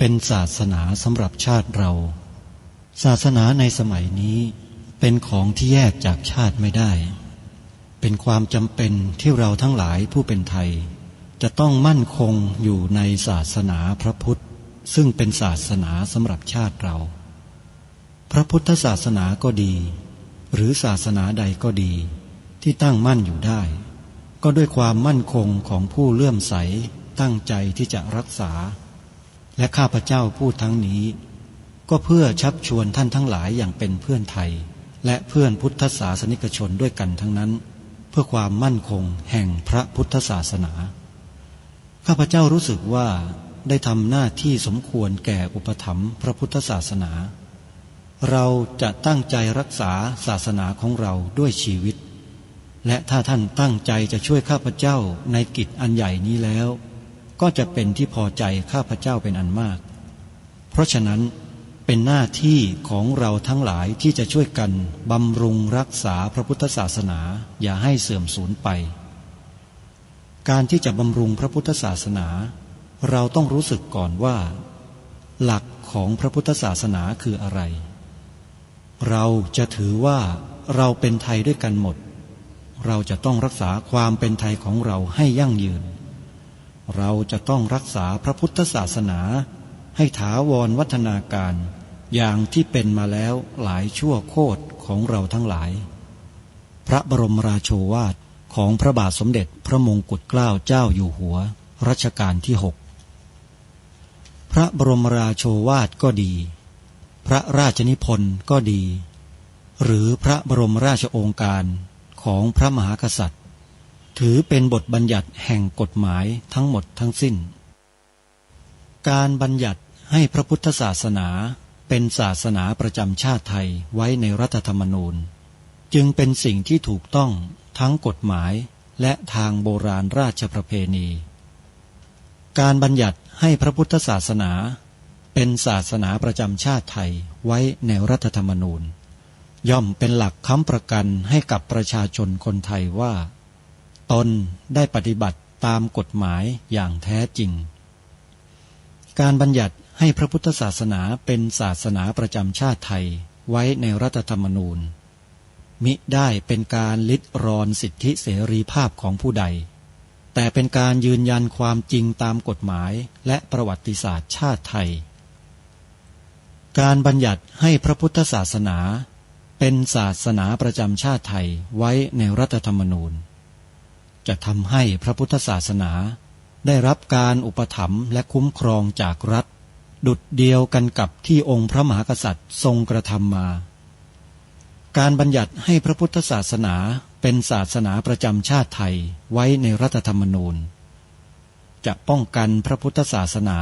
เป็นศาสนาสำหรับชาติเราศาสนาในสมัยนี้เป็นของที่แยกจากชาติไม่ได้เป็นความจำเป็นที่เราทั้งหลายผู้เป็นไทยจะต้องมั่นคงอยู่ในศาสนาพระพุทธซึ่งเป็นศาสนาสำหรับชาติเราพระพุทธศาสนาก็ดีหรือศาสนาใดก็ดีที่ตั้งมั่นอยู่ได้ก็ด้วยความมั่นคงของผู้เลื่อมใสตั้งใจที่จะรักษาและข้าพเจ้าพูดทั้งนี้ก็เพื่อชักชวนท่านทั้งหลายอย่างเป็นเพื่อนไทยและเพื่อนพุทธศาสนิกชนด้วยกันทั้งนั้นเพื่อความมั่นคงแห่งพระพุทธศาสนาข้าพเจ้ารู้สึกว่าได้ทำหน้าที่สมควรแก่อุปถัมภ์พระพุทธศาสนาเราจะตั้งใจรักษาศาสนาของเราด้วยชีวิตและถ้าท่านตั้งใจจะช่วยข้าพเจ้าในกิจอันใหญ่นี้แล้วก็จะเป็นที่พอใจข้าพเจ้าเป็นอันมากเพราะฉะนั้นเป็นหน้าที่ของเราทั้งหลายที่จะช่วยกันบำรุงรักษาพระพุทธศาสนาอย่าให้เสื่อมสูญไปการที่จะบำรุงพระพุทธศาสนาเราต้องรู้สึกก่อนว่าหลักของพระพุทธศาสนาคืออะไรเราจะถือว่าเราเป็นไทยด้วยกันหมดเราจะต้องรักษาความเป็นไทยของเราให้ยั่งยืนเราจะต้องรักษาพระพุทธศาสนาให้ถาวรวัฒนาการอย่างที่เป็นมาแล้วหลายชั่วโคตรของเราทั้งหลายพระบรมราโชวาทของพระบาทสมเด็จพระมงกุฎเกล้าเจ้าอยู่หัวรัชกาลที่ 6พระบรมราโชวาทก็ดีพระราชนิพนธ์ก็ดีหรือพระบรมราชโองการของพระมหากษัตริย์ถือเป็นบทบัญญัติแห่งกฎหมายทั้งหมดทั้งสิ้นการบัญญัติให้พระพุทธศาสนาเป็นศาสนาประจำชาติไทยไว้ในรัฐธรรมนูญจึงเป็นสิ่งที่ถูกต้องทั้งกฎหมายและทางโบราณราชประเพณีการบัญญัติให้พระพุทธศาสนาเป็นศาสนาประจำชาติไทยไว้ในรัฐธรรมนูญย่อมเป็นหลักค้ำประกันให้กับประชาชนคนไทยว่าตนได้ปฏิบัติตามกฎหมายอย่างแท้จริงการบัญญัติให้พระพุทธศาสนาเป็นศาสนาประจำชาติไทยไว้ในรัฐธรรมนูญมิได้เป็นการลิดรอนสิทธิเสรีภาพของผู้ใดแต่เป็นการยืนยันความจริงตามกฎหมายและประวัติศาสตร์ชาติไทยการบัญญัติให้พระพุทธศาสนาเป็นศาสนาประจำชาติไทยไว้ในรัฐธรรมนูญจะทำให้พระพุทธศาสนาได้รับการอุปถัมภ์และคุ้มครองจากรัฐดุจเดียวกันกับที่องค์พระมหากษัตริย์ทรงกระทำมาการบัญญัติให้พระพุทธศาสนาเป็นศาสนาประจำชาติไทยไว้ในรัฐธรรมนูญจะป้องกันพระพุทธศาสนา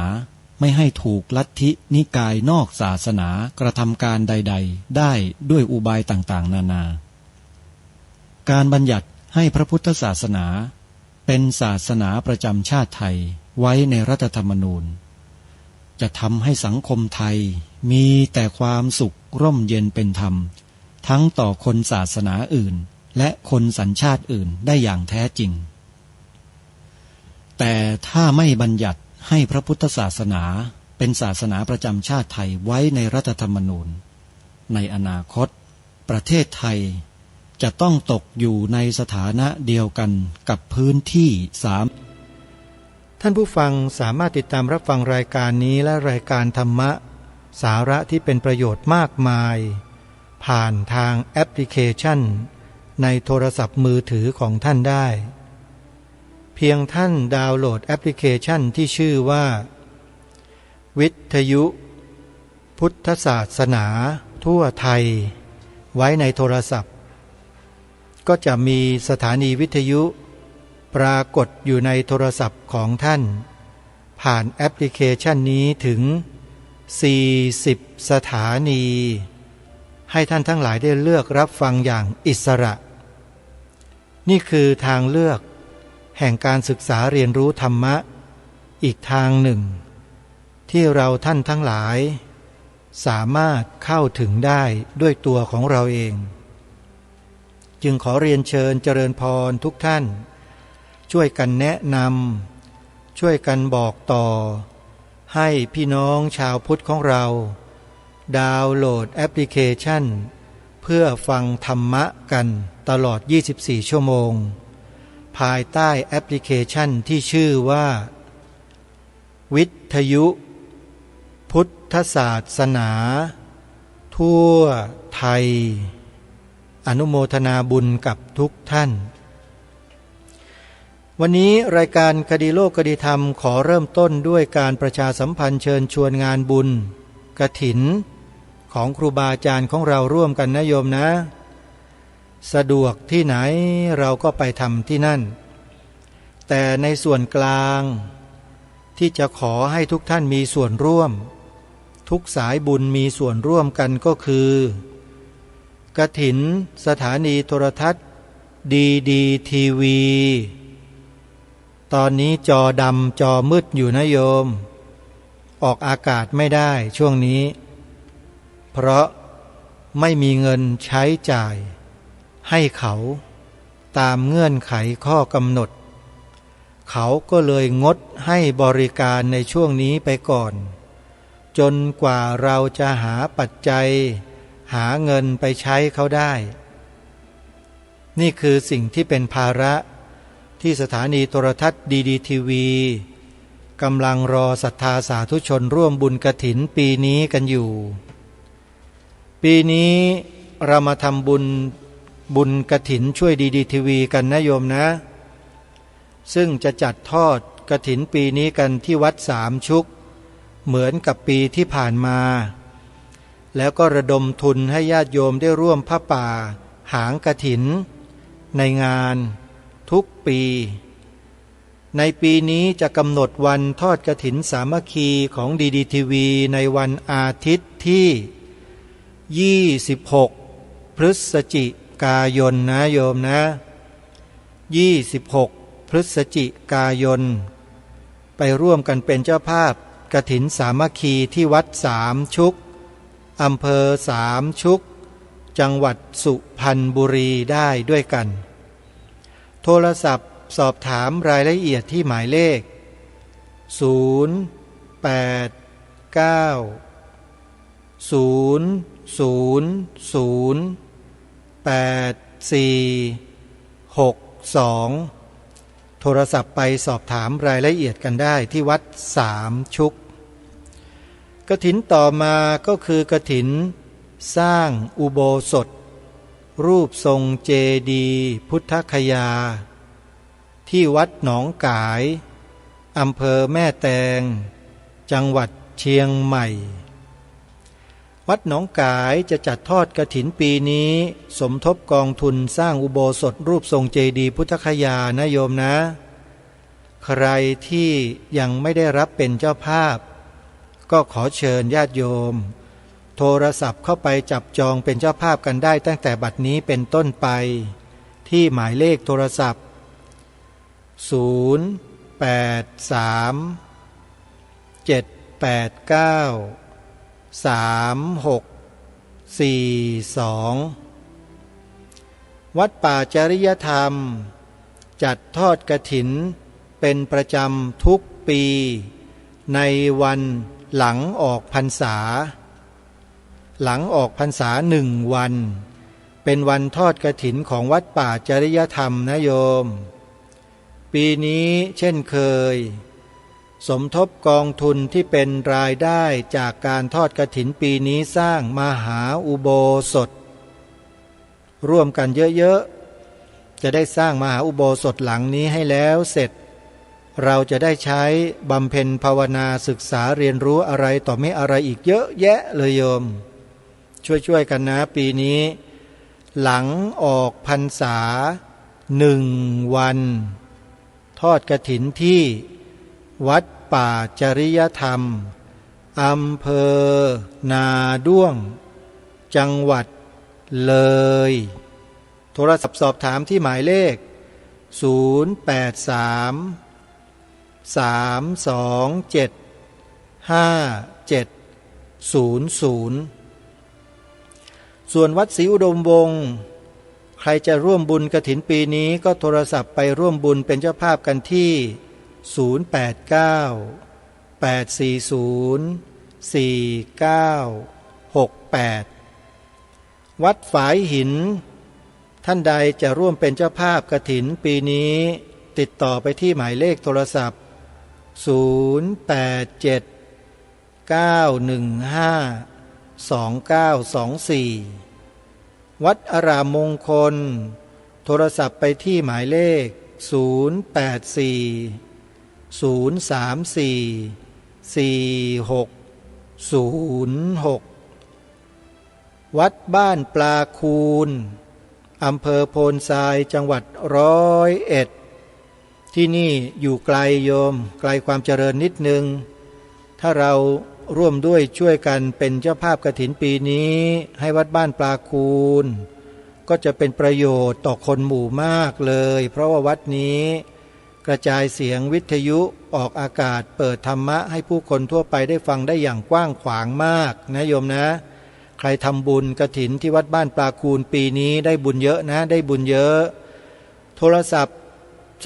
ไม่ให้ถูกลัทธินิกายนอกศาสนากระทำการใดๆได้ด้วยอุบายต่างๆนานาการบัญญัติให้พระพุทธศาสนาเป็นศาสนาประจำชาติไทยไว้ในรัฐธรรมนูญจะทำให้สังคมไทยมีแต่ความสุขร่มเย็นเป็นธรรมทั้งต่อคนศาสนาอื่นและคนสัญชาติอื่นได้อย่างแท้จริงแต่ถ้าไม่บัญญัติให้พระพุทธศาสนาเป็นศาสนาประจำชาติไทยไว้ในรัฐธรรมนูญในอนาคตประเทศไทยจะต้องตกอยู่ในสถานะเดียวกันกับพื้นที่ท่านผู้ฟังสามารถติดตามรับฟังรายการนี้และรายการธรรมะสาระที่เป็นประโยชน์มากมายผ่านทางแอปพลิเคชันในโทรศัพท์มือถือของท่านได้เพียงท่านดาวน์โหลดแอปพลิเคชันที่ชื่อว่าวิทยุพุทธศาสนาทั่วไทยไว้ในโทรศัพท์ก็จะมีสถานีวิทยุปรากฏอยู่ในโทรศัพท์ของท่านผ่านแอปพลิเคชันนี้ถึง40สถานีให้ท่านทั้งหลายได้เลือกรับฟังอย่างอิสระนี่คือทางเลือกแห่งการศึกษาเรียนรู้ธรรมะอีกทางหนึ่งที่เราท่านทั้งหลายสามารถเข้าถึงได้ด้วยตัวของเราเองจึงขอเรียนเชิญเจริญพรทุกท่านช่วยกันแนะนำช่วยกันบอกต่อ ให้พี่น้องชาวพุทธของเราดาวน์โหลดแอปพลิเคชันเพื่อฟังธรรมะกันตลอด24 ชั่วโมงภายใต้แอปพลิเคชันที่ชื่อว่าวิทยุพุทธศาสนาทั่วไทยอนุโมทนาบุญกับทุกท่านวันนี้รายการคดีโลกคดีธรรมขอเริ่มต้นด้วยการประชาสัมพันธ์เชิญชวนงานบุญกฐินของครูบาอาจารย์ของเราร่วมกันนะโยมนะสะดวกที่ไหนเราก็ไปทำที่นั่นแต่ในส่วนกลางที่จะขอให้ทุกท่านมีส่วนร่วมทุกสายบุญมีส่วนร่วมกันก็คือกฐินสถานีโทรทัศน์ดีทีวีตอนนี้จอดำจอมืดอยู่นะโยมออกอากาศไม่ได้ช่วงนี้เพราะไม่มีเงินใช้จ่ายให้เขาตามเงื่อนไขข้อกำหนดเขาก็เลยงดให้บริการในช่วงนี้ไปก่อนจนกว่าเราจะหาปัจจัยหาเงินไปใช้เขาได้นี่คือสิ่งที่เป็นภาระที่สถานีโทรทัศน์ดีทีวีกำลังรอศรัทธาสาธุชนร่วมบุญกฐินปีนี้กันอยู่ปีนี้เรามาทำบุญกฐินช่วยดีทีวีกันนะโยมนะซึ่งจะจัดทอดกฐินปีนี้กันที่วัดสามชุกเหมือนกับปีที่ผ่านมาแล้วก็ระดมทุนให้ญาติโยมได้ร่วมผ้าป่าหางกฐินในงานทุกปีในปีนี้จะกำหนดวันทอดกฐินสามัคคีของดีทีวีในวันอาทิตย์ที่26พฤศจิกายนนะโยมนะ26พฤศจิกายนไปร่วมกันเป็นเจ้าภาพกฐินสามัคคีที่วัดสามชุกอำเภอสามชุกจังหวัดสุพรรณบุรีได้ด้วยกันโทรศัพท์สอบถามรายละเอียดที่หมายเลข089008462โทรศัพท์ไปสอบถามรายละเอียดกันได้ที่วัดสามชุกกฐินต่อมาก็คือกฐินสร้างอุโบสถรูปทรงเจดีย์พุทธคยาที่วัดหนองกายอำเภอแม่แตงจังหวัดเชียงใหม่วัดหนองกายจะจัดทอดกฐินปีนี้สมทบกองทุนสร้างอุโบสถรูปทรงเจดีย์พุทธคยานะโยมนะใครที่ยังไม่ได้รับเป็นเจ้าภาพก็ขอเชิญญาติโยมโทรศัพท์เข้าไปจับจองเป็นเจ้าภาพกันได้ตั้งแต่บัดนี้เป็นต้นไปที่หมายเลขโทรศัพท์0833893642วัดป่าจริยธรรมจัดทอดกฐินเป็นประจำทุกปีในวันหลังออกพรรษา1 วันเป็นวันทอดกฐินของวัดป่าจริยธรรมนะโยมปีนี้เช่นเคยสมทบกองทุนที่เป็นรายได้จากการทอดกฐินปีนี้สร้างมหาอุโบสถร่วมกันเยอะๆจะได้สร้างมหาอุโบสถหลังนี้ให้แล้วเสร็จเราจะได้ใช้บำเพ็ญภาวนาศึกษาเรียนรู้อะไรต่อไม่อะไรอีกเยอะแยะเลยโยมช่วยกันนะปีนี้หลังออกพรรษา1 วันทอดกฐินที่วัดป่าจริยธรรมอำเภอนาด้วงจังหวัดเลยโทรศัพท์สอบถามที่หมายเลข083-327-5700ส่วนวัดศรีอุดมวงศ์ใครจะร่วมบุญกฐินปีนี้ก็โทรศัพท์ไปร่วมบุญเป็นเจ้าภาพกันที่089 วัดฝายหินท่านใดจะร่วมเป็นเจ้าภาพกฐินปีนี้ติดต่อไปที่หมายเลขโทรศัพท์0870915294วัดอารามมงคลโทรศัพท์ไปที่หมายเลข0840344606วัดบ้านปลาคูนอำเภอโพนทรายจังหวัด101ที่นี่อยู่ไกลโยมไกลความเจริญนิดนึงถ้าเราร่วมด้วยช่วยกันเป็นเจ้าภาพกฐินปีนี้ให้วัดบ้านปลาคูนก็จะเป็นประโยชน์ต่อคนหมู่มากเลยเพราะว่าวัดนี้กระจายเสียงวิทยุออกอากาศเปิดธรรมะให้ผู้คนทั่วไปได้ฟังได้อย่างกว้างขวางมากนะโยมนะใครทำบุญกฐินที่วัดบ้านปลาคูนปีนี้ได้บุญเยอะนะได้บุญเยอะโทรศัพท์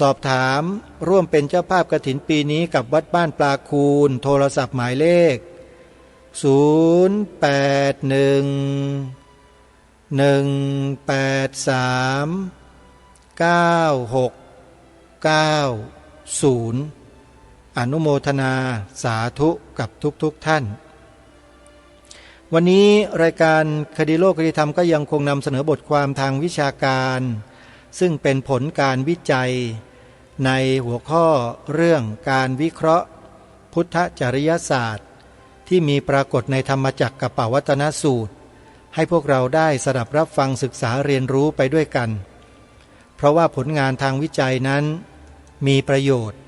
สอบถามร่วมเป็นเจ้าภาพกฐินปีนี้กับวัดบ้านปลาคูนโทรศัพท์หมายเลข0811839690อนุโมทนาสาธุกับทุกท่านวันนี้รายการคดีโลกคดีธรรมก็ยังคงนำเสนอบทความทางวิชาการซึ่งเป็นผลการวิจัยในหัวข้อเรื่องการวิเคราะห์พุทธจริยศาสตร์ที่มีปรากฏในธรรมจักรกัปปวัตนสูตรให้พวกเราได้สดับรับฟังศึกษาเรียนรู้ไปด้วยกันเพราะว่าผลงานทางวิจัยนั้นมีประโยชน์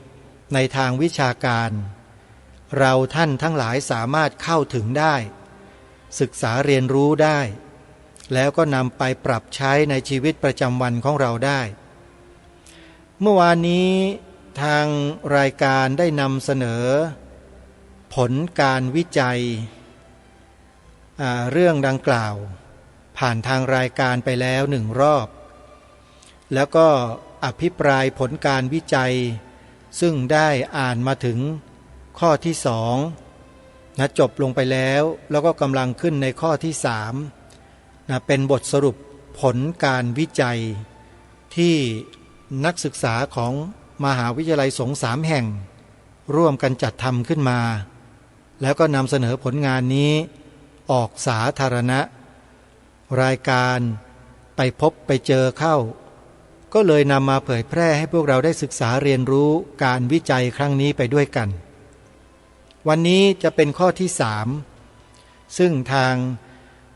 ในทางวิชาการเราท่านทั้งหลายสามารถเข้าถึงได้ศึกษาเรียนรู้ได้แล้วก็นำไปปรับใช้ในชีวิตประจำวันของเราได้เมื่อวานนี้ทางรายการได้นำเสนอผลการวิจัยเรื่องดังกล่าวผ่านทางรายการไปแล้ว1 รอบแล้วก็อภิปรายผลการวิจัยซึ่งได้อ่านมาถึงข้อที่2จบลงไปแล้วก็กำลังขึ้นในข้อที่3เป็นบทสรุปผลการวิจัยที่นักศึกษาของมหาวิทยาลัยสงฆ์3 แห่งร่วมกันจัดทำขึ้นมาแล้วก็นำเสนอผลงานนี้ออกสาธารณะรายการไปพบไปเจอเข้าก็เลยนำมาเผยแพร่ให้พวกเราได้ศึกษาเรียนรู้การวิจัยครั้งนี้ไปด้วยกันวันนี้จะเป็นข้อที่3ซึ่งทาง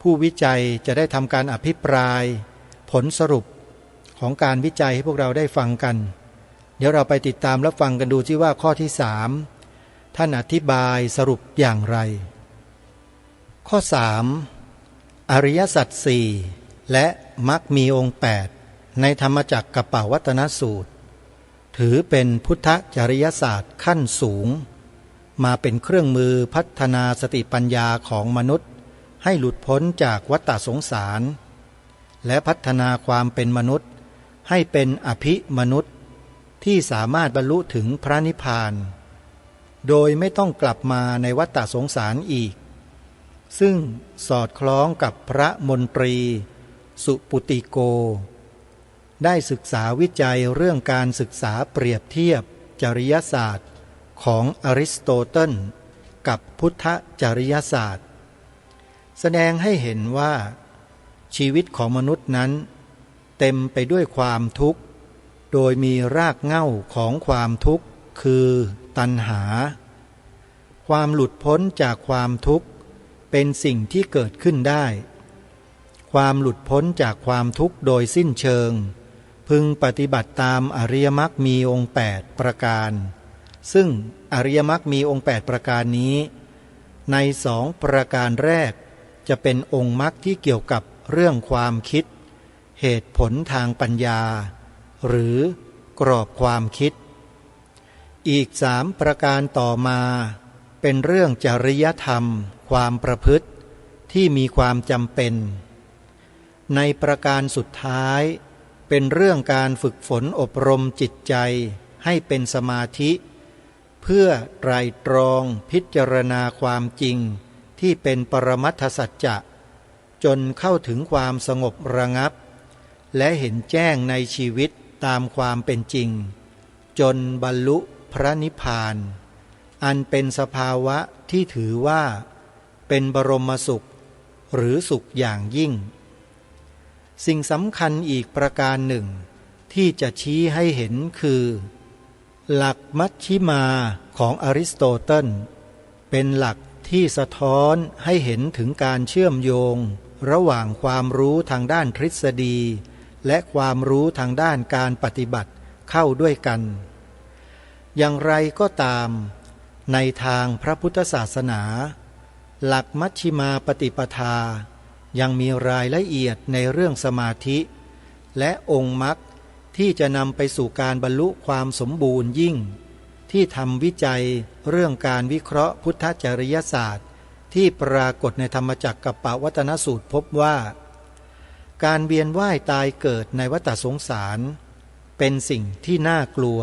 ผู้วิจัยจะได้ทำการอภิปรายผลสรุปของการวิจัยให้พวกเราได้ฟังกันเดี๋ยวเราไปติดตามและฟังกันดูที่ว่าข้อที่3ท่านอธิบายสรุปอย่างไรข้อ3อริยสัจ4และมรรคมีองค์8ในธรรมจักรกัปปวัตนสูตรถือเป็นพุทธจริยศาสตร์ขั้นสูงมาเป็นเครื่องมือพัฒนาสติปัญญาของมนุษย์ให้หลุดพ้นจากวัฏฏสงสารและพัฒนาความเป็นมนุษย์ให้เป็นอภิมนุษย์ที่สามารถบรรลุถึงพระนิพพานโดยไม่ต้องกลับมาในวัฏฏสงสารอีกซึ่งสอดคล้องกับพระมนตรีสุปุติโกได้ศึกษาวิจัยเรื่องการศึกษาเปรียบเทียบจริยศาสตร์ของอริสโตเติลกับพุทธจริยศาสตร์แสดงให้เห็นว่าชีวิตของมนุษย์นั้นเต็มไปด้วยความทุกข์โดยมีรากเหง้าของความทุกข์คือตัณหาความหลุดพ้นจากความทุกข์เป็นสิ่งที่เกิดขึ้นได้ความหลุดพ้นจากความทุกข์โดยสิ้นเชิงพึงปฏิบัติตามอริยมรรคมีองค์8ประการซึ่งอริยมรรคมีองค์8ประการนี้ใน2ประการแรกจะเป็นองค์มรรคที่เกี่ยวกับเรื่องความคิดเหตุผลทางปัญญาหรือกรอบความคิดอีก3ประการต่อมาเป็นเรื่องจริยธรรมความประพฤติที่มีความจำเป็นในประการสุดท้ายเป็นเรื่องการฝึกฝนอบรมจิตใจให้เป็นสมาธิ เพื่อไตร่ตรองพิจารณาความจริงที่เป็นปรมัตถสัจจะจนเข้าถึงความสงบระงับและเห็นแจ้งในชีวิตตามความเป็นจริงจนบรรลุพระนิพพานอันเป็นสภาวะที่ถือว่าเป็นบรมสุขหรือสุขอย่างยิ่งสิ่งสำคัญอีกประการหนึ่งที่จะชี้ให้เห็นคือหลักมัชฌิมาของอริสโตเติลเป็นหลักที่สะท้อนให้เห็นถึงการเชื่อมโยงระหว่างความรู้ทางด้านทฤษฎีและความรู้ทางด้านการปฏิบัติเข้าด้วยกันอย่างไรก็ตามในทางพระพุทธศาสนาหลักมัชฌิมาปฏิปทายังมีรายละเอียดในเรื่องสมาธิและองค์มรรคที่จะนำไปสู่การบรรลุความสมบูรณ์ยิ่งที่ทำวิจัยเรื่องการวิเคราะห์พุทธจริยศาสตร์ที่ปรากฏในธรรมจักรกัปปวัตนสูตรพบว่าการเวียนว่ายตายเกิดในวัฏสงสารเป็นสิ่งที่น่ากลัว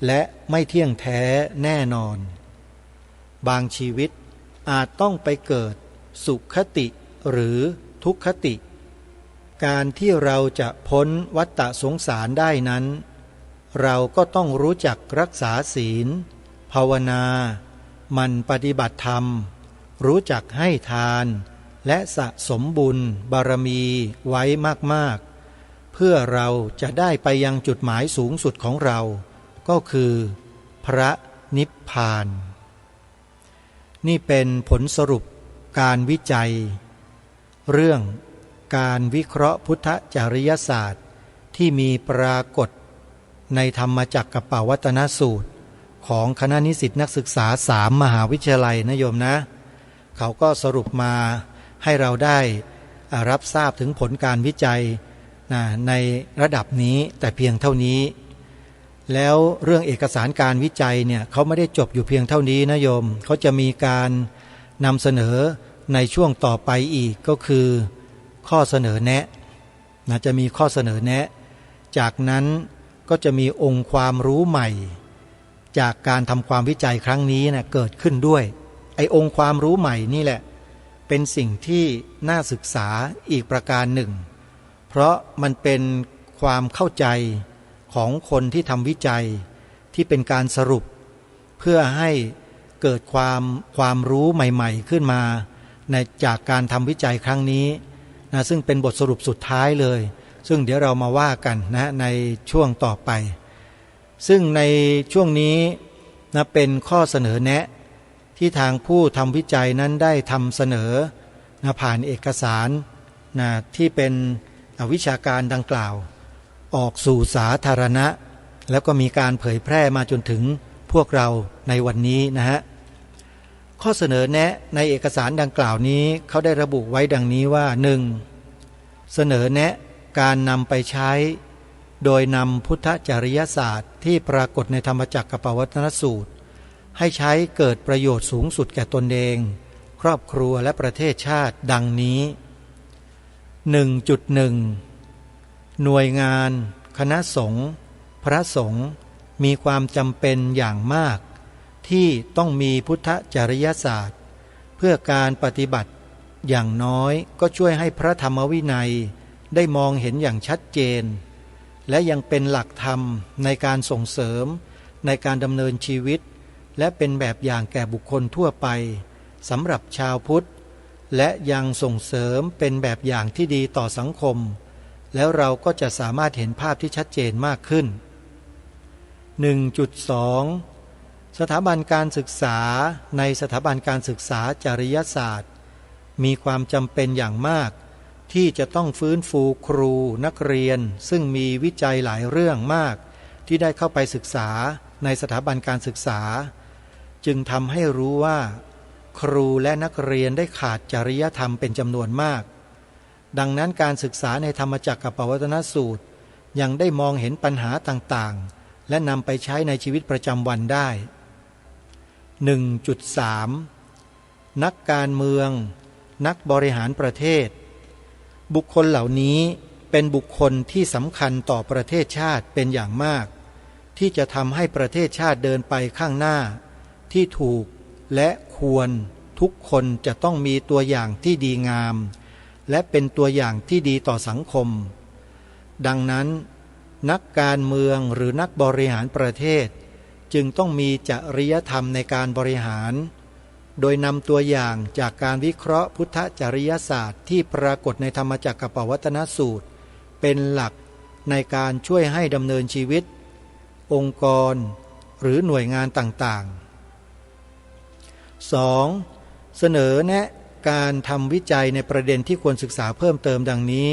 และไม่เที่ยงแท้แน่นอนบางชีวิตอาจต้องไปเกิดสุขติหรือทุกขติการที่เราจะพ้นวัฏสงสารได้นั้นเราก็ต้องรู้จักรักษาศีลภาวนามันปฏิบัติธรรมรู้จักให้ทานและสะสมบุญบารมีไว้มากๆเพื่อเราจะได้ไปยังจุดหมายสูงสุดของเราก็คือพระนิพพานนี่เป็นผลสรุปการวิจัยเรื่องการวิเคราะห์พุทธจริยศาสตร์ที่มีปรากฏในธรรมจักรกัปปวัตนสูตรของคณะนิสิตนักศึกษา3 มหาวิทยาลัยนะโยมนะเขาก็สรุปมาให้เราได้รับทราบถึงผลการวิจัยในระดับนี้แต่เพียงเท่านี้แล้วเรื่องเอกสารการวิจัยเนี่ยเขาไม่ได้จบอยู่เพียงเท่านี้นะโยมเขาจะมีการนำเสนอในช่วงต่อไปอีกก็คือข้อเสนอแนะจะมีข้อเสนอแนะจากนั้นก็จะมีองค์ความรู้ใหม่จากการทำความวิจัยครั้งนี้เกิดขึ้นด้วยไอ้องค์ความรู้ใหม่นี่แหละเป็นสิ่งที่น่าศึกษาอีกประการหนึ่งเพราะมันเป็นความเข้าใจของคนที่ทำวิจัยที่เป็นการสรุปเพื่อให้เกิดความรู้ใหม่ๆขึ้นมาจากการทำวิจัยครั้งนี้ซึ่งเป็นบทสรุปสุดท้ายเลยซึ่งเดี๋ยวเรามาว่ากันในช่วงต่อไปซึ่งในช่วงนี้เป็นข้อเสนอแนะที่ทางผู้ทำวิจัยนั้นได้ทำเสนอผ่านเอกสารที่เป็นวิชาการดังกล่าวออกสู่สาธารณะแล้วก็มีการเผยแพร่มาจนถึงพวกเราในวันนี้ข้อเสนอแนะในเอกสารดังกล่าวนี้เขาได้ระบุไว้ดังนี้ว่า 1. เสนอแนะการนำไปใช้โดยนำพุทธจริยศาสตร์ที่ปรากฏในธรรมจักรกัปปวัตนสูตรให้ใช้เกิดประโยชน์สูงสุดแก่ตนเองครอบครัวและประเทศชาติดังนี้ 1.1 หน่วยงานคณะสงฆ์พระสงฆ์มีความจำเป็นอย่างมากที่ต้องมีพุทธจริยศาสตร์เพื่อการปฏิบัติอย่างน้อยก็ช่วยให้พระธรรมวินัยได้มองเห็นอย่างชัดเจนและยังเป็นหลักธรรมในการส่งเสริมในการดำเนินชีวิตและเป็นแบบอย่างแก่บุคคลทั่วไปสำหรับชาวพุทธและยังส่งเสริมเป็นแบบอย่างที่ดีต่อสังคมแล้วเราก็จะสามารถเห็นภาพที่ชัดเจนมากขึ้น 1.2 สถาบันการศึกษาในสถาบันการศึกษาจริยศาสตร์มีความจำเป็นอย่างมากที่จะต้องฟื้นฟูครูนักเรียนซึ่งมีวิจัยหลายเรื่องมากที่ได้เข้าไปศึกษาในสถาบันการศึกษาจึงทำให้รู้ว่าครูและนักเรียนได้ขาดจริยธรรมเป็นจำนวนมากดังนั้นการศึกษาในธรรมจักรกัปปวัตนสูตรยังได้มองเห็นปัญหาต่างๆและนำไปใช้ในชีวิตประจำวันได้ 1.3 นักการเมืองนักบริหารประเทศบุคคลเหล่านี้เป็นบุคคลที่สำคัญต่อประเทศชาติเป็นอย่างมาก ที่จะทำให้ประเทศชาติเดินไปข้างหน้าที่ถูกและควรทุกคนจะต้องมีตัวอย่างที่ดีงามและเป็นตัวอย่างที่ดีต่อสังคมดังนั้นนักการเมืองหรือนักบริหารประเทศจึงต้องมีจริยธรรมในการบริหารโดยนำตัวอย่างจากการวิเคราะห์พุทธจริยศาสตร์ที่ปรากฏในธรรมจักรปวัตนสูตรเป็นหลักในการช่วยให้ดำเนินชีวิตองค์กรหรือหน่วยงานต่างๆ 2. เสนอแนะการทำวิจัยในประเด็นที่ควรศึกษาเพิ่มเติมดังนี้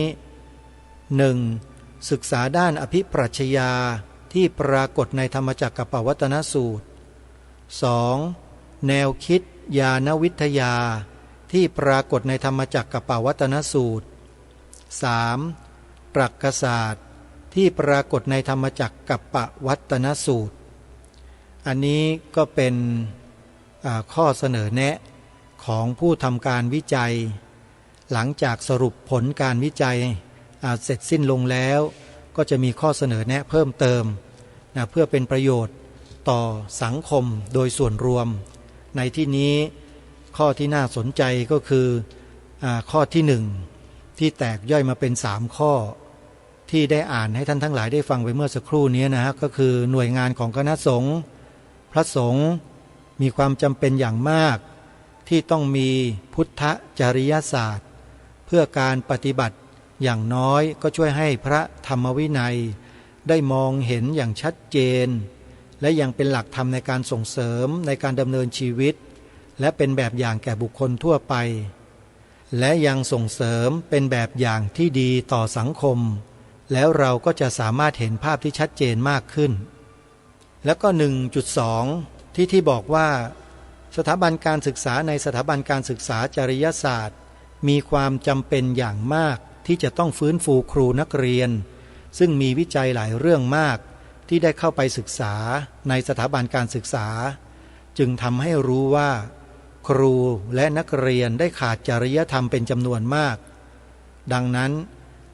1. ศึกษาด้านอภิปรัชญาที่ปรากฏในธรรมจักรปวัตนสูตร 2. แนวคิดญาณวิทยาที่ปรากฏในธรรมจักรปวัตนสูตร 3. ตรรกศาสตร์ที่ปรากฏในธรรมจักรปวัตนสูตรอันนี้ก็เป็นข้อเสนอแนะของผู้ทำการวิจัยหลังจากสรุปผลการวิจัยเสร็จสิ้นลงแล้วก็จะมีข้อเสนอแนะเพิ่มเติมเพื่อเป็นประโยชน์ต่อสังคมโดยส่วนรวมในที่นี้ข้อที่น่าสนใจก็คือข้อที่1ที่แตกย่อยมาเป็น3ข้อที่ได้อ่านให้ท่านทั้งหลายได้ฟังไปเมื่อสักครู่นี้นะฮะก็คือหน่วยงานของคณะสงฆ์พระสงฆ์มีความจำเป็นอย่างมากที่ต้องมีพุทธจริยศาสตร์เพื่อการปฏิบัติอย่างน้อยก็ช่วยให้พระธรรมวินัยได้มองเห็นอย่างชัดเจนและยังเป็นหลักธรรมในการส่งเสริมในการดำเนินชีวิตและเป็นแบบอย่างแก่บุคคลทั่วไปและยังส่งเสริมเป็นแบบอย่างที่ดีต่อสังคมแล้วเราก็จะสามารถเห็นภาพที่ชัดเจนมากขึ้นแล้วก็ 1.2 ที่บอกว่าสถาบันการศึกษาในสถาบันการศึกษาจริยศาสตร์มีความจำเป็นอย่างมากที่จะต้องฟื้นฟูครูนักเรียนซึ่งมีวิจัยหลายเรื่องมากที่ได้เข้าไปศึกษาในสถาบันการศึกษาจึงทำให้รู้ว่าครูและนักเรียนได้ขาดจริยธรรมเป็นจำนวนมากดังนั้น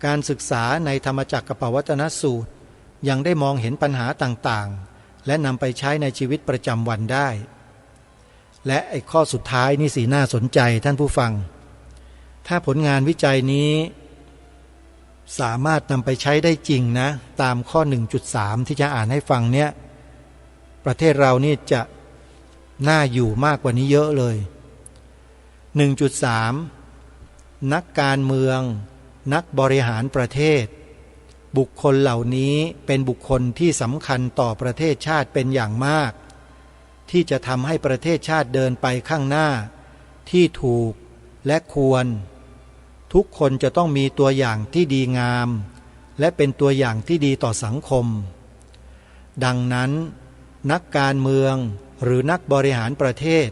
การศึกษาในธรรมจักรปวัตนสูตรยังได้มองเห็นปัญหาต่างๆและนำไปใช้ในชีวิตประจำวันได้และไอ้ข้อสุดท้ายนี่สีน่าสนใจท่านผู้ฟังถ้าผลงานวิจัยนี้สามารถนำไปใช้ได้จริงนะตามข้อ 1.3 ที่จะอ่านให้ฟังเนี่ยประเทศเรานี่จะน่าอยู่มากกว่านี้เยอะเลย 1.3 นักการเมืองนักบริหารประเทศบุคคลเหล่านี้เป็นบุคคลที่สำคัญต่อประเทศชาติเป็นอย่างมากที่จะทำให้ประเทศชาติเดินไปข้างหน้าที่ถูกและควรทุกคนจะต้องมีตัวอย่างที่ดีงามและเป็นตัวอย่างที่ดีต่อสังคมดังนั้นนักการเมืองหรือนักบริหารประเทศ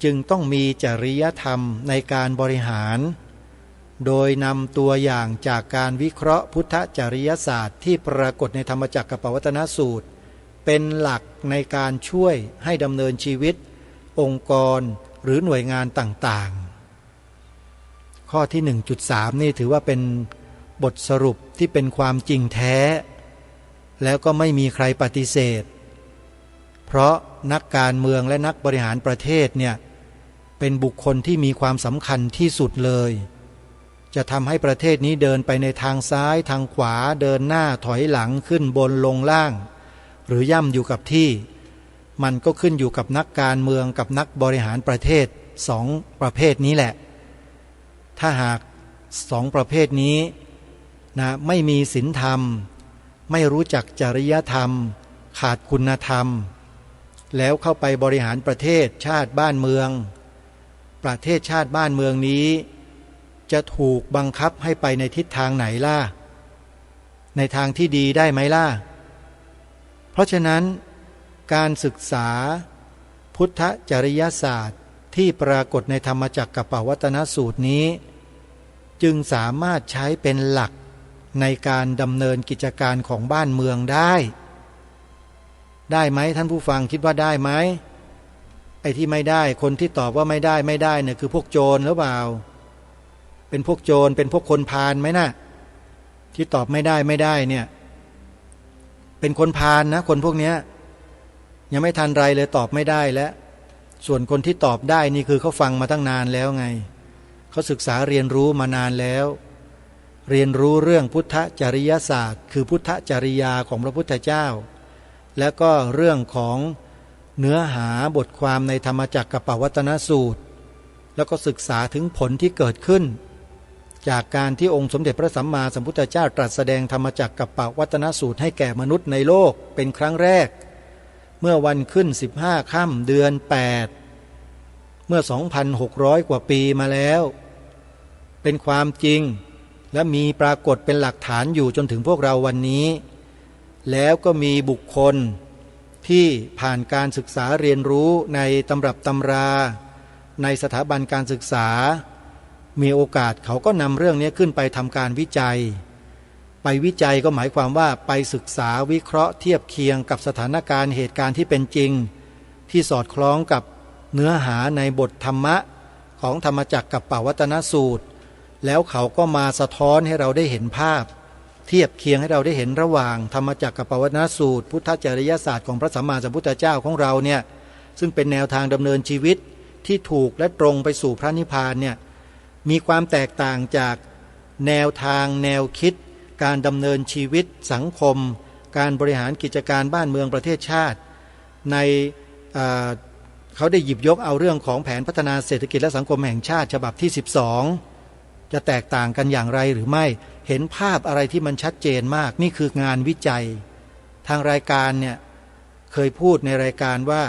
จึงต้องมีจริยธรรมในการบริหารโดยนำตัวอย่างจากการวิเคราะห์พุทธจริยศาสตร์ที่ปรากฏในธรรมจักรปวัตนสูตรเป็นหลักในการช่วยให้ดำเนินชีวิตองค์กรหรือหน่วยงานต่างๆข้อที่ 1.3 นี่ถือว่าเป็นบทสรุปที่เป็นความจริงแท้แล้วก็ไม่มีใครปฏิเสธเพราะนักการเมืองและนักบริหารประเทศเนี่ยเป็นบุคคลที่มีความสำคัญที่สุดเลยจะทำให้ประเทศนี้เดินไปในทางซ้ายทางขวาเดินหน้าถอยหลังขึ้นบนลงล่างหรือย่ำอยู่กับที่มันก็ขึ้นอยู่กับนักการเมืองกับนักบริหารประเทศ2ประเภทนี้แหละถ้าหาก2ประเภทนี้นะไม่มีศีลธรรมไม่รู้จักจริยธรรมขาดคุณธรรมแล้วเข้าไปบริหารประเทศชาติบ้านเมืองประเทศชาติบ้านเมืองนี้จะถูกบังคับให้ไปในทิศทางไหนล่ะในทางที่ดีได้ไหมล่ะเพราะฉะนั้นการศึกษาพุทธจริยศาสตร์ที่ปรากฏในธรรมจักรปวัตนสูตรนี้จึงสามารถใช้เป็นหลักในการดำเนินกิจการของบ้านเมืองได้ไหมท่านผู้ฟังคิดว่าได้ไหมไอ้ที่ไม่ได้คนที่ตอบว่าไม่ได้เนี่ยคือพวกโจรหรือเปล่าเป็นพวกโจรเป็นพวกคนพาลไหมนะที่ตอบไม่ได้เนี่ยเ เป็นคนพาลนะคนพวกเนี้ยยังไม่ทันไรเลยตอบไม่ได้แล้วส่วนคนที่ตอบได้นี่คือเขาฟังมาตั้งนานแล้วไงเขาศึกษาเรียนรู้มานานแล้วเรียนรู้เรื่องพุทธจริยศาสตร์คือพุทธจริยาของพระพุทธเจ้าและก็เรื่องของเนื้อหาบทความในธรรมจักรกัปปวัตนสูตรแล้วก็ศึกษาถึงผลที่เกิดขึ้นจากการที่องค์สมเด็จพระสัมมาสัมพุทธเจ้าตรัสแสดงธรรมจักรกัปปวัตนสูตรให้แก่มนุษย์ในโลกเป็นครั้งแรกเมื่อวันขึ้น15ค่ำเดือน8เมื่อ 2,600 กว่าปีมาแล้วเป็นความจริงและมีปรากฏเป็นหลักฐานอยู่จนถึงพวกเราวันนี้แล้วก็มีบุคคลที่ผ่านการศึกษาเรียนรู้ในตำรับตำราในสถาบันการศึกษามีโอกาสเขาก็นำเรื่องนี้ขึ้นไปทำการวิจัยไปวิจัยก็หมายความว่าไปศึกษาวิเคราะห์เทียบเคียงกับสถานการณ์เหตุการณ์ที่เป็นจริงที่สอดคล้องกับเนื้อหาในบทธรรมะของธรรมจักรกัปปวัตนสูตรแล้วเขาก็มาสะท้อนให้เราได้เห็นภาพเทียบเคียงให้เราได้เห็นระหว่างธรรมจักรกัปปวัตนสูตรพุทธจริยศาสตร์ของพระสัมมาสัมพุทธเจ้าของเราเนี่ยซึ่งเป็นแนวทางดำเนินชีวิตที่ถูกและตรงไปสู่พระนิพพานเนี่ยมีความแตกต่างจากแนวทางแนวคิดการดำเนินชีวิตสังคมการบริหารกิจการบ้านเมืองประเทศชาติในเขาได้หยิบยกเอาเรื่องของแผนพัฒนาเศรษฐกิจและสังคมแห่งชาติฉบับที่12จะแตกต่างกันอย่างไรหรือไม่เห็นภาพอะไรที่มันชัดเจนมากนี่คืองานวิจัยทางรายการเนี่ยเคยพูดในรายการว่า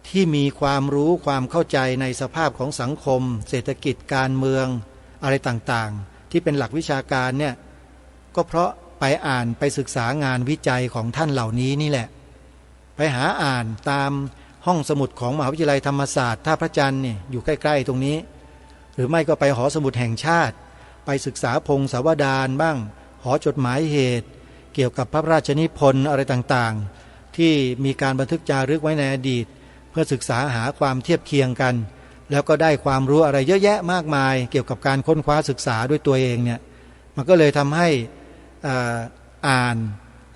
ที่มีความรู้ความเข้าใจในสภาพของสังคมเศรษฐกิจการเมืองอะไรต่างๆที่เป็นหลักวิชาการเนี่ยก็เพราะไปอ่านไปศึกษางานวิจัยของท่านเหล่านี้นี่แหละไปหาอ่านตามห้องสมุดของมหาวิทยาลัยธรรมศาสตร์ท่าพระจันทร์เนี่ยอยู่ใกล้ๆตรงนี้หรือไม่ก็ไปหอสมุดแห่งชาติไปศึกษาพงศาวดารบ้างหอจดหมายเหตุเกี่ยวกับพระราชนิพนธ์อะไรต่างๆที่มีการบันทึกจารึกไว้ในอดีตเพื่อศึกษาหาความเทียบเคียงกันแล้วก็ได้ความรู้อะไรเยอะแยะมากมายเกี่ยวกับการค้นคว้าศึกษาด้วยตัวเองเนี่ยมันก็เลยทำให้อ่าน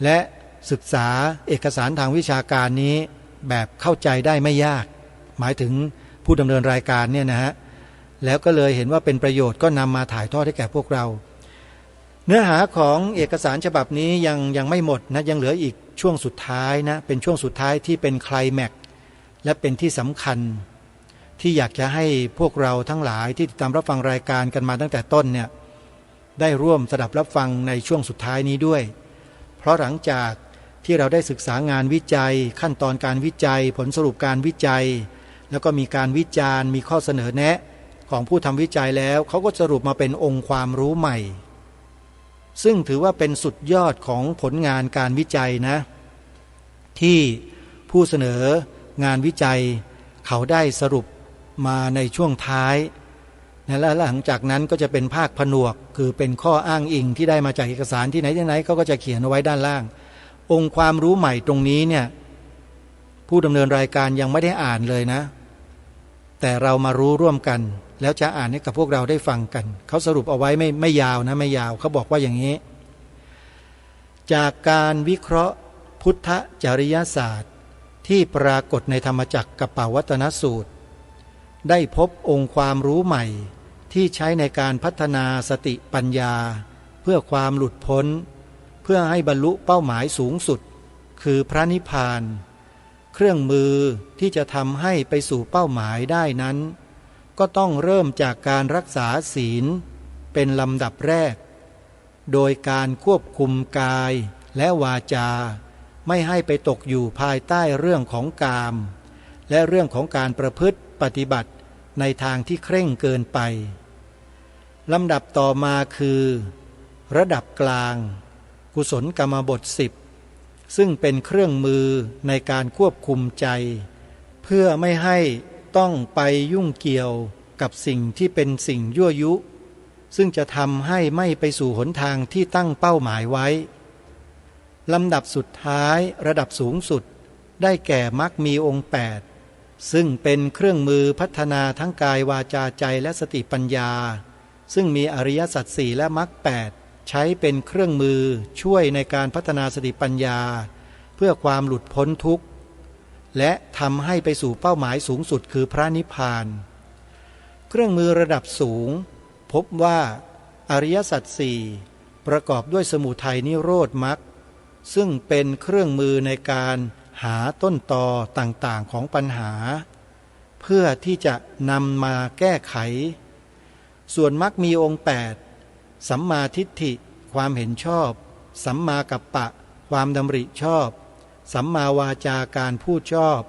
และศึกษาเอกสารทางวิชาการนี้แบบเข้าใจได้ไม่ยากหมายถึงผู้ดำเนินรายการเนี่ยนะฮะแล้วก็เลยเห็นว่าเป็นประโยชน์ก็นำมาถ่ายทอดให้แก่พวกเราเนื้อหาของเอกสารฉบับนี้ยังไม่หมดนะยังเหลืออีกช่วงสุดท้ายนะเป็นช่วงสุดท้ายที่เป็นไคลแม็กซ์และเป็นที่สำคัญที่อยากจะให้พวกเราทั้งหลายที่ติดตามรับฟังรายการกันมาตั้งแต่ต้นเนี่ยได้ร่วมสดับรับฟังในช่วงสุดท้ายนี้ด้วยเพราะหลังจากที่เราได้ศึกษางานวิจัยขั้นตอนการวิจัยผลสรุปการวิจัยแล้วก็มีการวิจารณ์มีข้อเสนอแนะของผู้ทำวิจัยแล้วเขาก็สรุปมาเป็นองค์ความรู้ใหม่ซึ่งถือว่าเป็นสุดยอดของผลงานการวิจัยนะที่ผู้เสนองานวิจัยเขาได้สรุปมาในช่วงท้ายและหลังจากนั้นก็จะเป็นภาคผนวกคือเป็นข้ออ้างอิงที่ได้มาจากเอกสารที่ไหนเขาก็จะเขียนเอาไว้ด้านล่างองค์ความรู้ใหม่ตรงนี้เนี่ยผู้ดำเนินรายการยังไม่ได้อ่านเลยนะแต่เรามารู้ร่วมกันแล้วจะอ่านให้กับพวกเราได้ฟังกันเขาสรุปเอาไว้ไม่ยาวนะไม่ยาวเขาบอกว่าอย่างนี้จากการวิเคราะห์พุทธจริยศาสตร์ที่ปรากฏในธรรมจักรกัปปวัตนสูตรได้พบองค์ความรู้ใหม่ที่ใช้ในการพัฒนาสติปัญญาเพื่อความหลุดพ้นเพื่อให้บรรลุเป้าหมายสูงสุดคือพระนิพพานเครื่องมือที่จะทำให้ไปสู่เป้าหมายได้นั้นก็ต้องเริ่มจากการรักษาศีลเป็นลำดับแรกโดยการควบคุมกายและวาจาไม่ให้ไปตกอยู่ภายใต้เรื่องของกามและเรื่องของการประพฤติปฏิบัติในทางที่เคร่งเกินไปลำดับต่อมาคือระดับกลางกุศลกรรมบท10ซึ่งเป็นเครื่องมือในการควบคุมใจเพื่อไม่ให้ต้องไปยุ่งเกี่ยวกับสิ่งที่เป็นสิ่งยั่วยุซึ่งจะทำให้ไม่ไปสู่หนทางที่ตั้งเป้าหมายไว้ลำดับสุดท้ายระดับสูงสุดได้แก่มรรคมีองค์8ซึ่งเป็นเครื่องมือพัฒนาทั้งกายวาจาใจและสติปัญญาซึ่งมีอริยสัจ4และมรรค8 ใช้เป็นเครื่องมือช่วยในการพัฒนาสติปัญญาเพื่อความหลุดพ้นทุกข์และทำให้ไปสู่เป้าหมายสูงสุดคือพระนิพพานเครื่องมือระดับสูงพบว่าอริยสัจสี่ประกอบด้วยสมุทัยนิโรธมรรคซึ่งเป็นเครื่องมือในการหาต้นตอต่างๆของปัญหาเพื่อที่จะนำมาแก้ไขส่วนมรรคมีองค์8สัมมาทิฏฐิความเห็นชอบสัมมากัปปะความดำริชอบสัมมาวาจาการพูดชอบ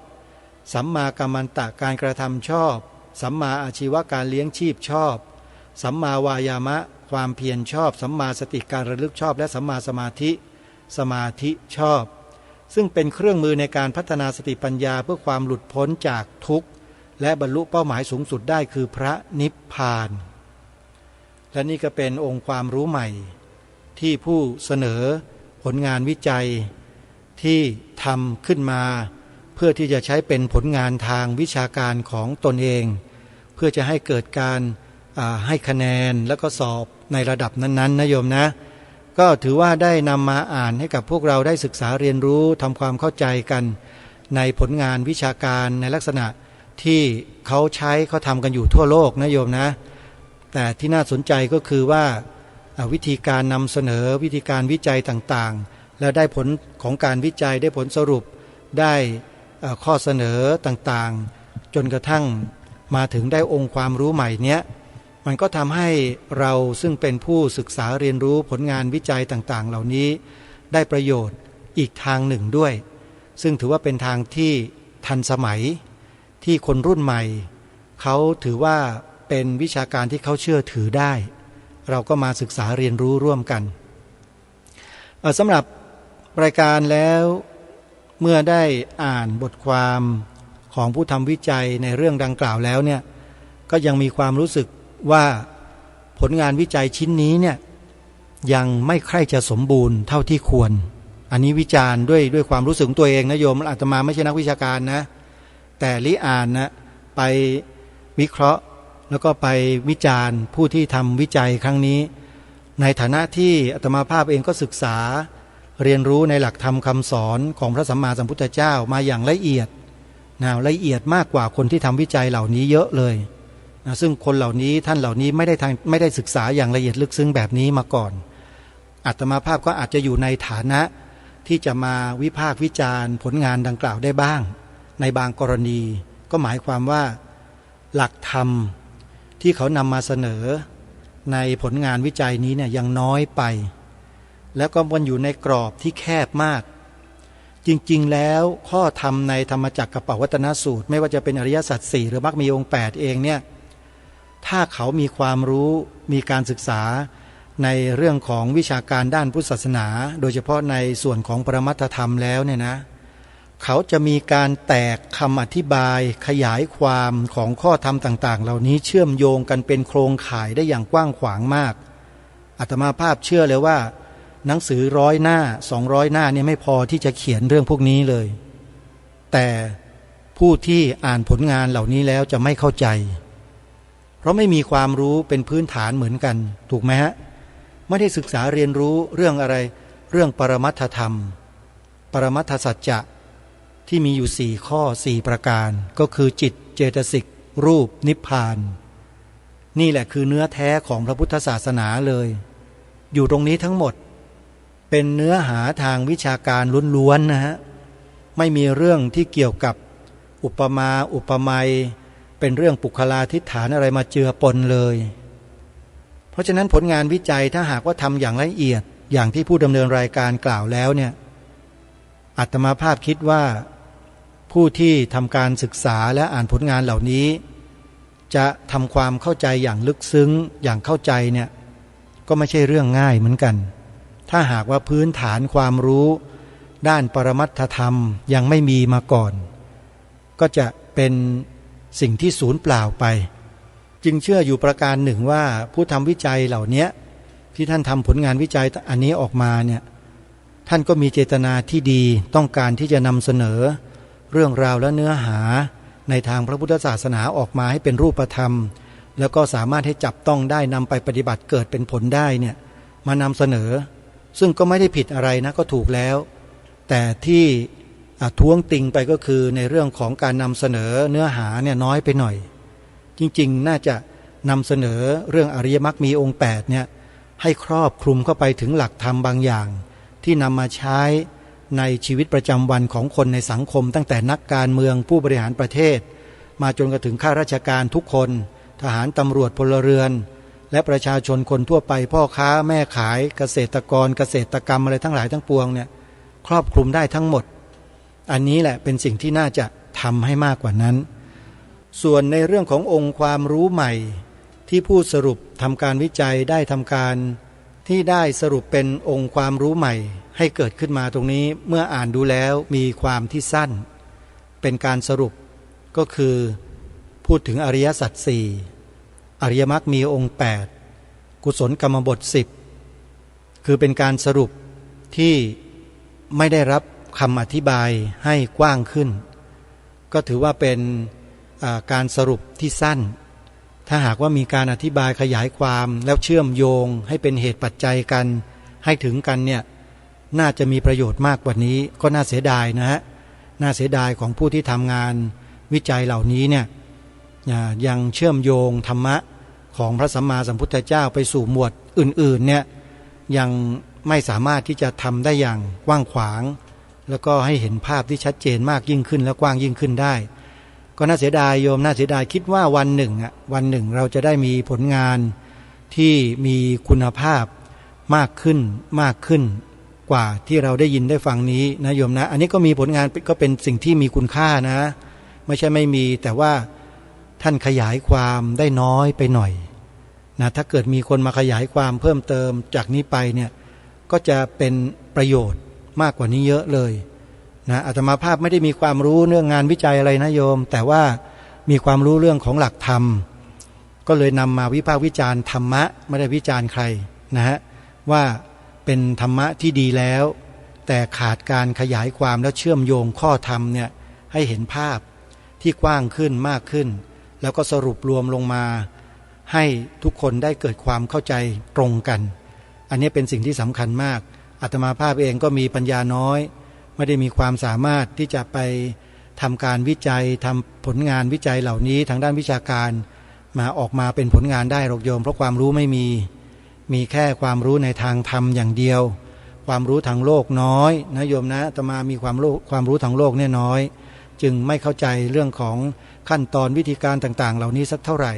สัมมากัมมันตะการกระทำชอบสัมมาอาชีวะการเลี้ยงชีพชอบสัมมาวายามะความเพียรชอบสัมมาสติการระลึกชอบและสัมมาสมาธิชอบซึ่งเป็นเครื่องมือในการพัฒนาสติปัญญาเพื่อความหลุดพ้นจากทุกข์และบรรลุเป้าหมายสูงสุดได้คือพระนิพพานและนี่ก็เป็นองค์ความรู้ใหม่ที่ผู้เสนอผลงานวิจัยที่ทำขึ้นมาเพื่อที่จะใช้เป็นผลงานทางวิชาการของตนเองเพื่อจะให้เกิดการให้คะแนนแล้วก็สอบในระดับนั้นๆนะโยมนะก็ถือว่าได้นำมาอ่านให้กับพวกเราได้ศึกษาเรียนรู้ทำความเข้าใจกันในผลงานวิชาการในลักษณะที่เขาทำกันอยู่ทั่วโลกนะโยมนะแต่ที่น่าสนใจก็คือว่าวิธีการนำเสนอวิธีการวิจัยต่างๆและได้ผลของการวิจัยได้ผลสรุปได้ข้อเสนอต่างๆจนกระทั่งมาถึงได้องค์ความรู้ใหม่เนี้ยมันก็ทำให้เราซึ่งเป็นผู้ศึกษาเรียนรู้ผลงานวิจัยต่างๆเหล่านี้ได้ประโยชน์อีกทางหนึ่งด้วยซึ่งถือว่าเป็นทางที่ทันสมัยที่คนรุ่นใหม่เขาถือว่าเป็นวิชาการที่เขาเชื่อถือได้เราก็มาศึกษาเรียนรู้ร่วมกันสำหรับรายการแล้วเมื่อได้อ่านบทความของผู้ทำวิจัยในเรื่องดังกล่าวแล้วเนี่ยก็ยังมีความรู้สึกว่าผลงานวิจัยชิ้นนี้เนี่ยยังไม่ใคร่จะสมบูรณ์เท่าที่ควรอันนี้วิจารณ์ด้วยความรู้สึกของตัวเองนะโยมอาตมาไม่ใช่นักวิชาการนะแต่ลิอ่านนะไปวิเคราะห์แล้วก็ไปวิจารณ์ผู้ที่ทำวิจัยครั้งนี้ในฐานะที่อาตมาภาพเองก็ศึกษาเรียนรู้ในหลักธรรมคำสอนของพระสัมมาสัมพุทธเจ้ามาอย่างละเอียดละเอียดมากกว่าคนที่ทำวิจัยเหล่านี้เยอะเลยซึ่งคนเหล่านี้ท่านเหล่านี้ไม่ได้ศึกษาอย่างละเอียดลึกซึ้งแบบนี้มาก่อนอาตมาภาพก็อาจจะอยู่ในฐานะที่จะมาวิพากษ์วิจารณ์ผลงานดังกล่าวได้บ้างในบางกรณีก็หมายความว่าหลักธรรมที่เขานำมาเสนอในผลงานวิจัยนี้เนี่ยยังน้อยไปแล้วก็มันอยู่ในกรอบที่แคบมากจริงๆแล้วข้อธรรมในธรรมจักรกัปปวัตนสูตรไม่ว่าจะเป็นอริยสัจ4หรือมรรคมีองค์8เองเนี่ยถ้าเขามีความรู้มีการศึกษาในเรื่องของวิชาการด้านพุทธศาสนาโดยเฉพาะในส่วนของปรมัตถธรรมแล้วเนี่ยนะเขาจะมีการแตกคำอธิบายขยายความของข้อธรรมต่างๆเหล่านี้เชื่อมโยงกันเป็นโครงข่ายได้อย่างกว้างขวางมากอาตมาภาพเชื่อเลยว่าหนังสือ100 หน้า200 หน้าเนี่ยไม่พอที่จะเขียนเรื่องพวกนี้เลยแต่ผู้ที่อ่านผลงานเหล่านี้แล้วจะไม่เข้าใจเพราะไม่มีความรู้เป็นพื้นฐานเหมือนกันถูกไหมฮะไม่ได้ศึกษาเรียนรู้เรื่องอะไรเรื่องปรมัตถธรรมปรมัตถสัจจะที่มีอยู่4ข้อ4ประการก็คือจิตเจตสิกรูปนิพพานนี่แหละคือเนื้อแท้ของพระพุทธศาสนาเลยอยู่ตรงนี้ทั้งหมดเป็นเนื้อหาทางวิชาการล้วนๆนะฮะไม่มีเรื่องที่เกี่ยวกับอุปมาอุปไมยเป็นเรื่องปุคลาธิฐานอะไรมาเจือปนเลยเพราะฉะนั้นผลงานวิจัยถ้าหากว่าทำอย่างละเอียดอย่างที่ผู้ดำเนินรายการกล่าวแล้วเนี่ยอาตมาภาพคิดว่าผู้ที่ทำการศึกษาและอ่านผลงานเหล่านี้จะทำความเข้าใจอย่างลึกซึ้งอย่างเข้าใจเนี่ยก็ไม่ใช่เรื่องง่ายเหมือนกันถ้าหากว่าพื้นฐานความรู้ด้านปรมัตถธรรมยังไม่มีมาก่อนก็จะเป็นสิ่งที่สูญเปล่าไปจึงเชื่ออยู่ประการหนึ่งว่าผู้ทำวิจัยเหล่านี้ที่ท่านทำผลงานวิจัยอันนี้ออกมาเนี่ยท่านก็มีเจตนาที่ดีต้องการที่จะนำเสนอเรื่องราวและเนื้อหาในทางพระพุทธศาสนาออกมาให้เป็นรูปธรรมแล้วก็สามารถให้จับต้องได้นำไปปฏิบัติเกิดเป็นผลได้เนี่ย มานำเสนอซึ่งก็ไม่ได้ผิดอะไรนะก็ถูกแล้วแต่ที่ท้วงติงไปก็คือในเรื่องของการนำเสนอเนื้อหาเนี่ยน้อยไปหน่อยจริงๆน่าจะนำเสนอเรื่องอริยมรรคมีองค์8เนี่ยให้ครอบคลุมเข้าไปถึงหลักธรรมบางอย่างที่นำมาใช้ในชีวิตประจำวันของคนในสังคมตั้งแต่นักการเมืองผู้บริหารประเทศมาจนกระทั่งข้าราชการทุกคนทหารตำรวจพลเรือนและประชาชนคนทั่วไปพ่อค้าแม่ขายเกษตรกรเกษตรกรรมอะไรทั้งหลายทั้งปวงเนี่ยครอบคลุมได้ทั้งหมดอันนี้แหละเป็นสิ่งที่น่าจะทำให้มากกว่านั้นส่วนในเรื่องขององค์ความรู้ใหม่ที่ผู้สรุปทำการวิจัยได้ทำการที่ได้สรุปเป็นองค์ความรู้ใหม่ให้เกิดขึ้นมาตรงนี้เมื่ออ่านดูแล้วมีความที่สั้นเป็นการสรุปก็คือพูดถึงอริยสัจสี่อริยมรรคมีองค์8กุศลกรรมบท10คือเป็นการสรุปที่ไม่ได้รับคำอธิบายให้กว้างขึ้นก็ถือว่าเป็นการสรุปที่สั้นถ้าหากว่ามีการอธิบายขยายความแล้วเชื่อมโยงให้เป็นเหตุปัจจัยกันให้ถึงกันเนี่ยน่าจะมีประโยชน์มากกว่านี้ก็น่าเสียดายนะฮะน่าเสียดายของผู้ที่ทำงานวิจัยเหล่านี้เนี่ยยังเชื่อมโยงธรรมะของพระสัมมาสัมพุทธเจ้าไปสู่หมวดอื่นๆเนี่ยยังไม่สามารถที่จะทำได้อย่างกว้างขวางแล้วก็ให้เห็นภาพที่ชัดเจนมากยิ่งขึ้นและกว้างยิ่งขึ้นได้ก็น่าเสียดายโยมน่าเสียดายคิดว่าวันหนึ่งเราจะได้มีผลงานที่มีคุณภาพมากขึ้นกว่าที่เราได้ยินได้ฟังนี้นะโยมนะอันนี้ก็มีผลงานก็เป็นสิ่งที่มีคุณค่านะไม่ใช่ไม่มีแต่ว่าท่านขยายความได้น้อยไปหน่อยนะถ้าเกิดมีคนมาขยายความเพิ่มเติมจากนี้ไปเนี่ยก็จะเป็นประโยชน์มากกว่านี้เยอะเลยนะอาตมาภาพไม่ได้มีความรู้เรื่องงานวิจัยอะไรนะโยมแต่ว่ามีความรู้เรื่องของหลักธรรมก็เลยนำมาวิพากษ์วิจารณ์ธรรมะไม่ได้วิจารณ์ใครนะฮะว่าเป็นธรรมะที่ดีแล้วแต่ขาดการขยายความและเชื่อมโยงข้อธรรมเนี่ยให้เห็นภาพที่กว้างขึ้นมากขึ้นแล้วก็สรุปรวมลงมาให้ทุกคนได้เกิดความเข้าใจตรงกันอันนี้เป็นสิ่งที่สำคัญมากอาตมาภาพเองก็มีปัญญาน้อยไม่ได้มีความสามารถที่จะไปทำการวิจัยทำผลงานวิจัยเหล่านี้ทางด้านวิชาการมาออกมาเป็นผลงานได้หรอกโยมเพราะความรู้ไม่มีแค่ความรู้ในทางธรรมอย่างเดียวความรู้ทางโลกน้อยนะโยมนะอาตมามีความรู้ทางโลกเนี่ยน้อยจึงไม่เข้าใจเรื่องของขั้นตอนวิธีการต่างๆเหล่านี้สักเท่าไหร่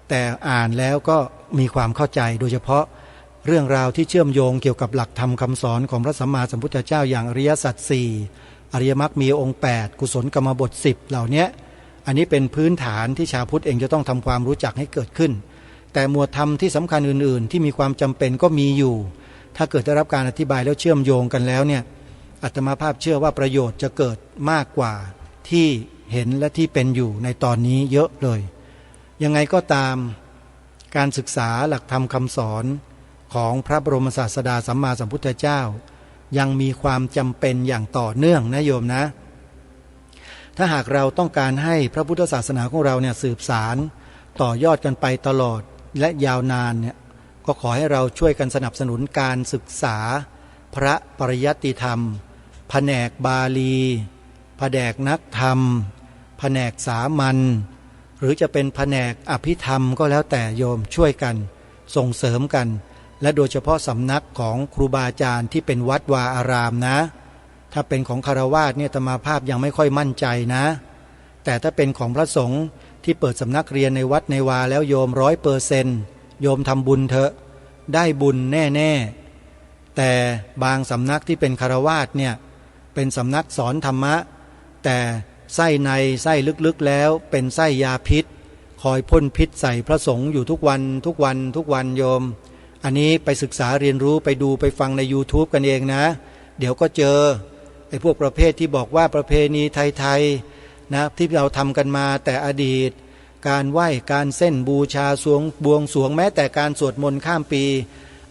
แต่อ่านแล้วก็มีความเข้าใจโดยเฉพาะเรื่องราวที่เชื่อมโยงเกี่ยวกับหลักธรรมคำสอนของพระสัมมาสัมพุทธเจ้าอย่างอริยสัจ4อริยมรรคมีองค์8กุศลกรรมบท10เหล่านี้อันนี้เป็นพื้นฐานที่ชาวพุทธเองจะต้องทำความรู้จักให้เกิดขึ้นแต่หมวดธรรมที่สำคัญอื่นๆที่มีความจำเป็นก็มีอยู่ถ้าเกิดได้รับการอธิบายแล้วเชื่อมโยงกันแล้วเนี่ยอาตมาภาพเชื่อว่าประโยชน์จะเกิดมากกว่าที่เห็นและที่เป็นอยู่ในตอนนี้เยอะเลยยังไงก็ตามการศึกษาหลักธรรมคำสอนของพระบรมศาสดาสัมมาสัมพุทธเจ้ายังมีความจำเป็นอย่างต่อเนื่องนะโยมนะถ้าหากเราต้องการให้พระพุทธศาสนาของเราเนี่ยสืบสารต่อยอดกันไปตลอดและยาวนานเนี่ยก็ขอให้เราช่วยกันสนับสนุนการศึกษาพระปริยัติธรรมแผนกบาลีแผนกนักธรรมแผนกสามัญหรือจะเป็นแผนกอภิธรรมก็แล้วแต่โยมช่วยกันส่งเสริมกันและโดยเฉพาะสำนักของครูบาอาจารย์ที่เป็นวัดวาอารามนะถ้าเป็นของคฤหัสถ์เนี่ยอาตมาภาพยังไม่ค่อยมั่นใจนะแต่ถ้าเป็นของพระสงฆ์ที่เปิดสำนักเรียนในวัดในวาแล้วโยม100%โยมทำบุญเถอะได้บุญแน่ๆแต่บางสำนักที่เป็นคฤหัสถ์เนี่ยเป็นสำนักสอนธรรมะแต่ไส้ในไส้ลึกๆแล้วเป็นไส้ยาพิษคอยพ่นพิษใส่พระสงฆ์อยู่ทุกวันโยมอันนี้ไปศึกษาเรียนรู้ไปดูไปฟังใน YouTube กันเองนะเดี๋ยวก็เจอไอ้พวกประเภทที่บอกว่าประเพณีไทยๆนะที่เราทำกันมาแต่อดีตการไหว้การเส้นบูชาบวงสรวงแม้แต่การสวดมนต์ข้ามปี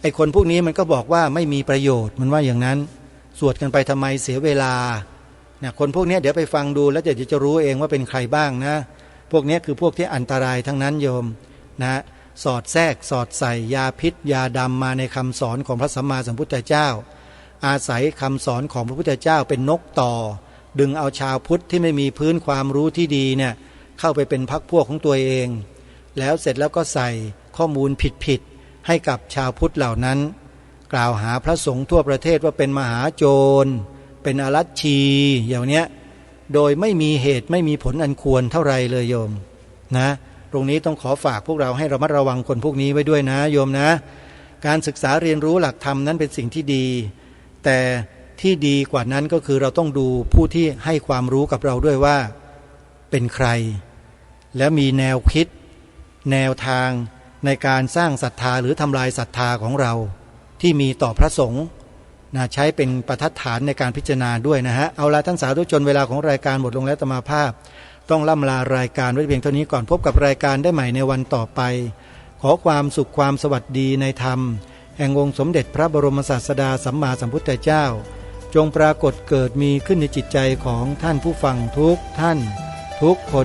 ไอ้คนพวกนี้มันก็บอกว่าไม่มีประโยชน์มันว่าอย่างนั้นสวดกันไปทำไมเสียเวลาเนี่ยคนพวกนี้เดี๋ยวไปฟังดูแล้วเดี๋ยวจะรู้เองว่าเป็นใครบ้างนะพวกนี้คือพวกที่อันตรายทั้งนั้นโยมนะ สอดแทรกสอดใส่ยาพิษยาดำมาในคำสอนของพระสัมมาสัมพุทธเจ้าอาศัยคำสอนของพระพุทธเจ้าเป็นนกต่อดึงเอาชาวพุทธที่ไม่มีพื้นความรู้ที่ดีเนี่ยเข้าไปเป็นพรรคพวกของตัวเองแล้วเสร็จแล้วก็ใส่ข้อมูลผิดๆให้กับชาวพุทธเหล่านั้นกล่าวหาพระสงฆ์ทั่วประเทศว่าเป็นมหาโจรเป็นอรัชชีอย่างเนี้ยโดยไม่มีเหตุไม่มีผลอันควรเท่าไรเลยโยมนะตรงนี้ต้องขอฝากพวกเราให้ระมัดระวังคนพวกนี้ไว้ด้วยนะโยมนะการศึกษาเรียนรู้หลักธรรมนั้นเป็นสิ่งที่ดีแต่ที่ดีกว่านั้นก็คือเราต้องดูผู้ที่ให้ความรู้กับเราด้วยว่าเป็นใครและมีแนวคิดแนวทางในการสร้างศรัทธาหรือทำลายศรัทธาของเราที่มีต่อพระสงฆ์นะใช้เป็นประทัดฐานในการพิจารณาด้วยนะฮะเอาละท่านสาธุชนเวลาของรายการหมดลงแล้วอาตมาภาพต้องล่ำลารายการไว้เพียงเท่านี้ก่อนพบกับรายการได้ใหม่ในวันต่อไปขอความสุขความสวัสดีในธรรมแห่งองค์สมเด็จพระบรมศาสดาสัมมาสัมพุทธเจ้าจงปรากฏเกิดมีขึ้นในจิตใจของท่านผู้ฟังทุกท่านทุกคน